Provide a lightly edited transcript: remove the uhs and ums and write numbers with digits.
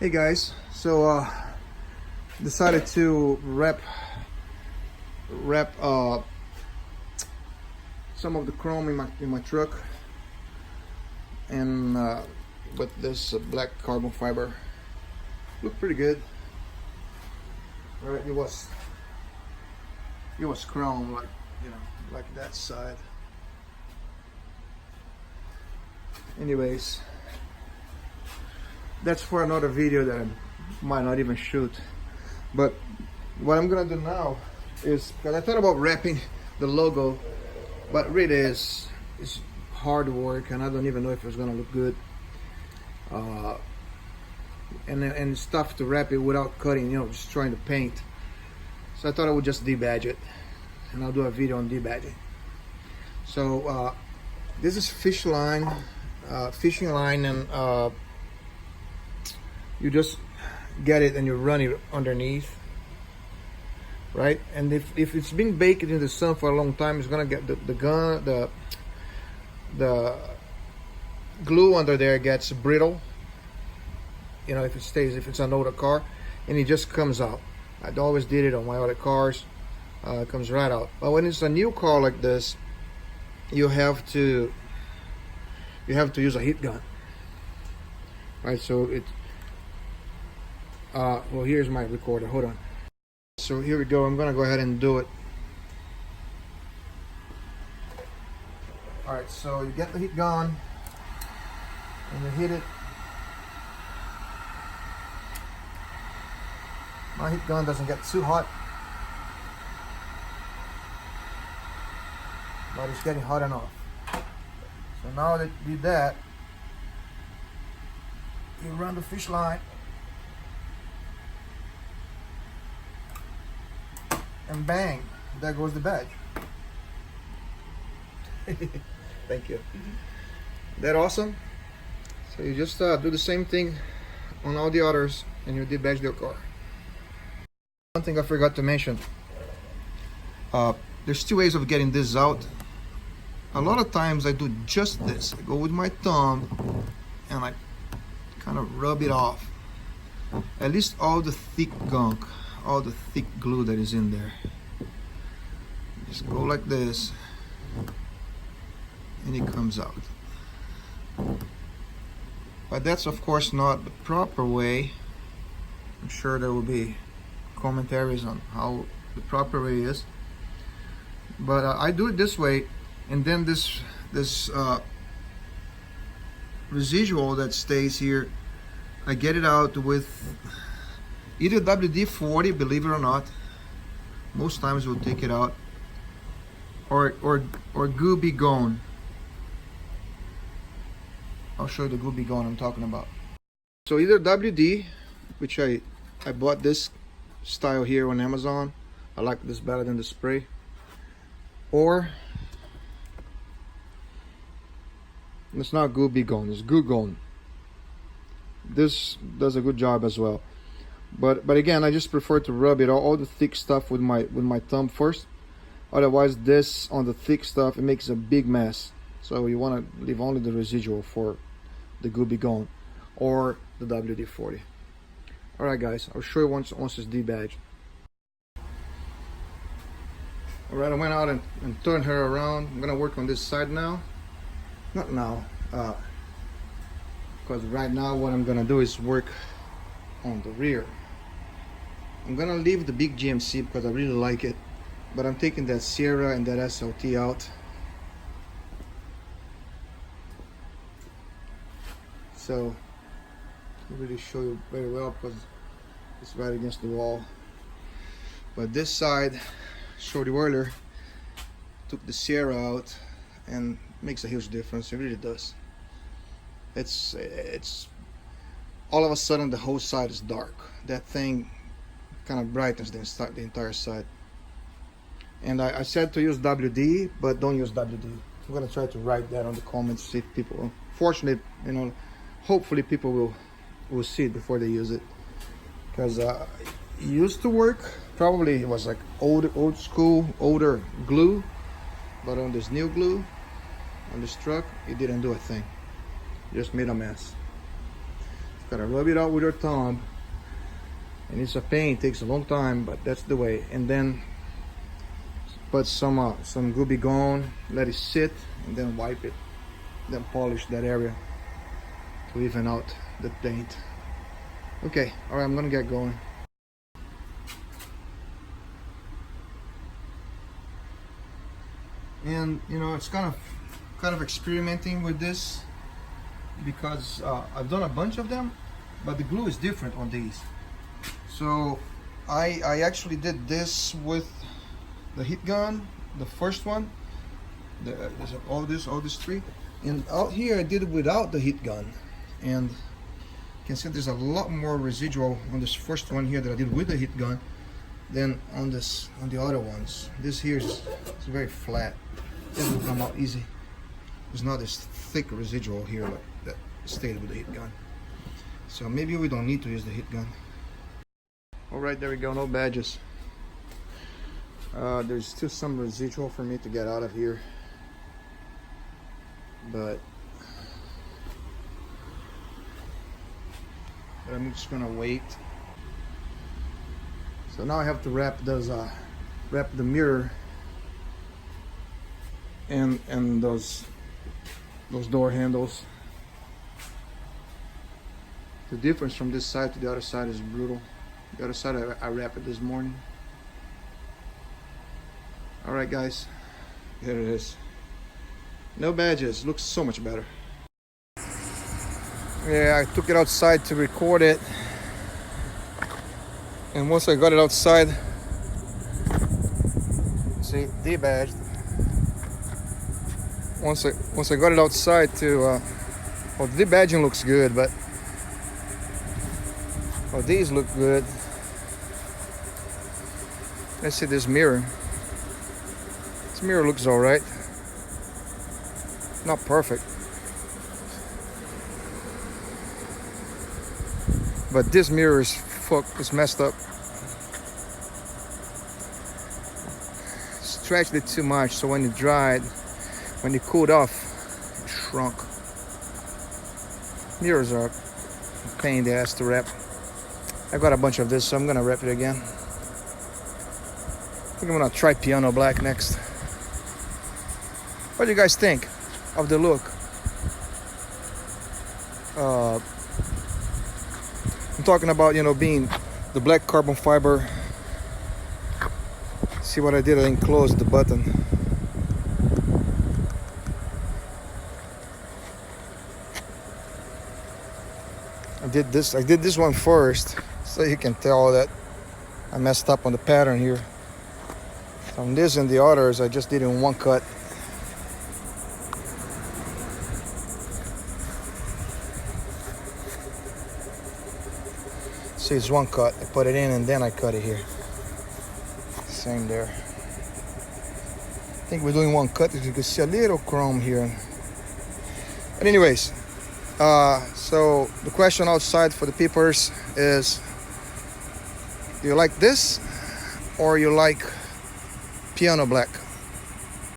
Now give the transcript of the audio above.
Hey guys, so decided to wrap some of the chrome in my truck, and with this black carbon fiber. Looked pretty good. Right, it was chrome, like, you know, like that side. Anyways, that's for another video that I might not even shoot. But what I'm gonna do now is, because I thought about wrapping the logo, but really it's hard work, and I don't even know if it's gonna look good. And it's tough to wrap it without cutting, you know, just trying to paint. So I thought I would just debadge it, and I'll do a video on debadging. So this is fishing line, and you just get it and you run it underneath, right? And if it's been baked in the sun for a long time, it's gonna get the glue under there gets brittle, you know, if it's an older car, and it just comes out. I always did it on my other cars. It comes right out. But when it's a new car like this, you have to use a heat gun, right? So it well, here's my recorder, hold on. So here we go, I'm gonna go ahead and do it. All right, so you get the heat gun and you hit it. My heat gun doesn't get too hot, but it's getting hot enough. So now that you did that, you run the fish line, and bang, there goes the badge. Thank you. That awesome? So you just do the same thing on all the others, and you debadge your car. One thing I forgot to mention, there's two ways of getting this out. A lot of times I do just this. I go with my thumb and I kind of rub it off. At least all the thick gunk, all the thick glue that is in there. Just go like this and it comes out. But that's of course not the proper way. I'm sure there will be commentaries on how the proper way is, but I do it this way, and then this residual that stays here, I get it out with either WD-40, believe it or not. Most times we'll take it out, or Gooby Gone. I'll show you the Gooby Gone I'm talking about. So either WD, which I bought this style here on Amazon. I like this better than the spray. Or it's not Gooby Gone, it's Goo Gone. This does a good job as well. But again, I just prefer to rub it all the thick stuff with my thumb first. Otherwise, this on the thick stuff, it makes a big mess. So you want to leave only the residual for the Gooby Gone or the WD-40. Alright guys, I'll show you once it's debadged. Alright, I went out and turned her around. I'm gonna work on this side now. Not now, because right now what I'm gonna do is work on the rear. I'm gonna leave the big GMC because I really like it, but I'm taking that Sierra and that SLT out. So really show you very well because it's right against the wall. But this side, showed you earlier, took the Sierra out and makes a huge difference. It really does. It's all of a sudden the whole side is dark. That thing kind of brightens the entire side. And I said to use WD, but don't use WD. I'm gonna try to write that on the comments, see if people, fortunately, you know, hopefully people will see it before they use it, because it used to work. Probably it was like old school, older glue, but on this new glue on this truck, it didn't do a thing. It just made a mess. Gotta rub it out with your thumb, and it's a pain, it takes a long time, but that's the way. And then put some Gooby Gone, let it sit, and then wipe it, then polish that area to even out the paint. Okay, all right, I'm gonna get going. And you know, it's kind of experimenting with this, because I've done a bunch of them, but the glue is different on these. So I actually did this with the heat gun, the first one. There's all this three, and out here I did it without the heat gun, and you can see there's a lot more residual on this first one here that I did with the heat gun than on the other ones. This here is very flat. This will come out easy. There's not this thick residual here like that stayed with the heat gun. So maybe we don't need to use the heat gun. All right, there we go, no badges. There's still some residual for me to get out of here, but I'm just gonna wait. So now I have to wrap the mirror and those door handles. The difference from this side to the other side is brutal. The other side I wrapped it this morning. All right, guys, here it is. No badges, looks so much better. Yeah, I took it outside to record it, and once I got it outside, see, debadged. Once I got it outside to, well, the debadging looks good, but oh, these look good. Let's see this mirror. This mirror looks all right. Not perfect, but this mirror is fucked. It's messed up. Stretched it too much, so when it dried, when it cooled off, it shrunk. Mirrors are a pain in the ass to wrap. I got a bunch of this, so I'm gonna wrap it again. I think I'm gonna try piano black next. What do you guys think of the look? I'm talking about, you know, being the black carbon fiber. See what I did? I didn't close the button. I did this one first, so you can tell that I messed up on the pattern here. On this and the others, I just did it in one cut. See, it's one cut. I put it in and then I cut it here. Same there. I think we're doing one cut because you can see a little chrome here. But anyways, so the question outside for the peepers is, do you like this or you like piano black?